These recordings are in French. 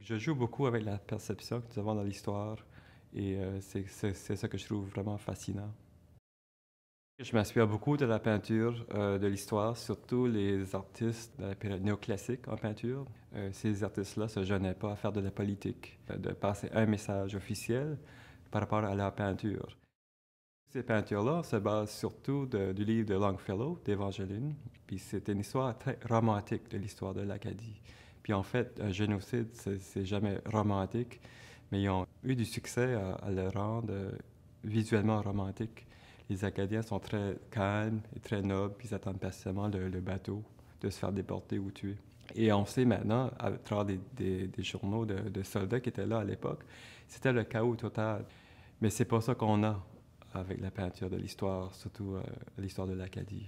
Je joue beaucoup avec la perception que nous avons dans l'histoire et c'est ça que je trouve vraiment fascinant. Je m'inspire beaucoup de la peinture de l'histoire, surtout les artistes de la période néoclassique en peinture. Ces artistes-là se gênaient pas à faire de la politique, de passer un message officiel par rapport à la peinture. Ces peintures-là se basent surtout du livre de Longfellow, d'Évangeline, puis c'est une histoire très romantique de l'histoire de l'Acadie. Puis en fait, un génocide, c'est jamais romantique, mais ils ont eu du succès à le rendre visuellement romantique. Les Acadiens sont très calmes et très nobles, puis ils attendent patiemment le bateau de se faire déporter ou tuer. Et on sait maintenant, à travers des journaux de soldats qui étaient là à l'époque, c'était le chaos total. Mais c'est pas ça qu'on a avec la peinture de l'histoire, surtout l'histoire de l'Acadie.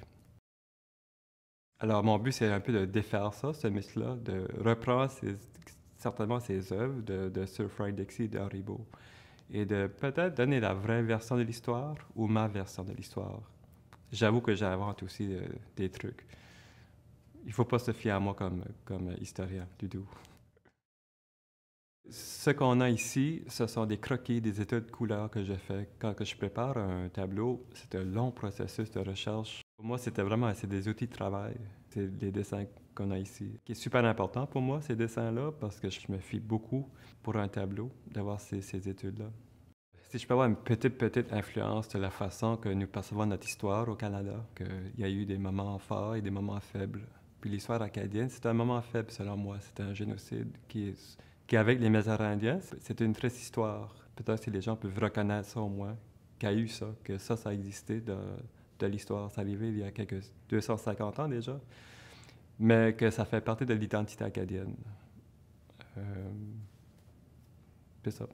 Alors, mon but, c'est un peu de défaire ça, ce mythe-là, de reprendre certainement ces œuvres de Sir Frank Dixie et d'Henri Beau, et de peut-être donner la vraie version de l'histoire ou ma version de l'histoire. J'avoue que j'invente aussi des trucs. Il faut pas se fier à moi comme historien du tout. Ce qu'on a ici, ce sont des croquis, des études de couleurs que je fais. Quand que je prépare un tableau, c'est un long processus de recherche. Pour moi, c'est des outils de travail. C'est les dessins qu'on a ici. Ce qui est super important pour moi, ces dessins-là, parce que je me fie beaucoup pour un tableau d'avoir ces études-là. Si je peux avoir une petite influence de la façon que nous percevons notre histoire au Canada, qu'il y a eu des moments forts et des moments faibles. Puis l'histoire acadienne, c'est un moment faible selon moi. C'est un génocide qui avec les Mésorindiens, c'est une triste histoire. Peut-être que les gens peuvent reconnaître ça au moins, qu'il y a eu ça, que ça a existé de l'histoire. Ça arrivé il y a quelques 250 ans déjà, mais que ça fait partie de l'identité acadienne. C'est ça.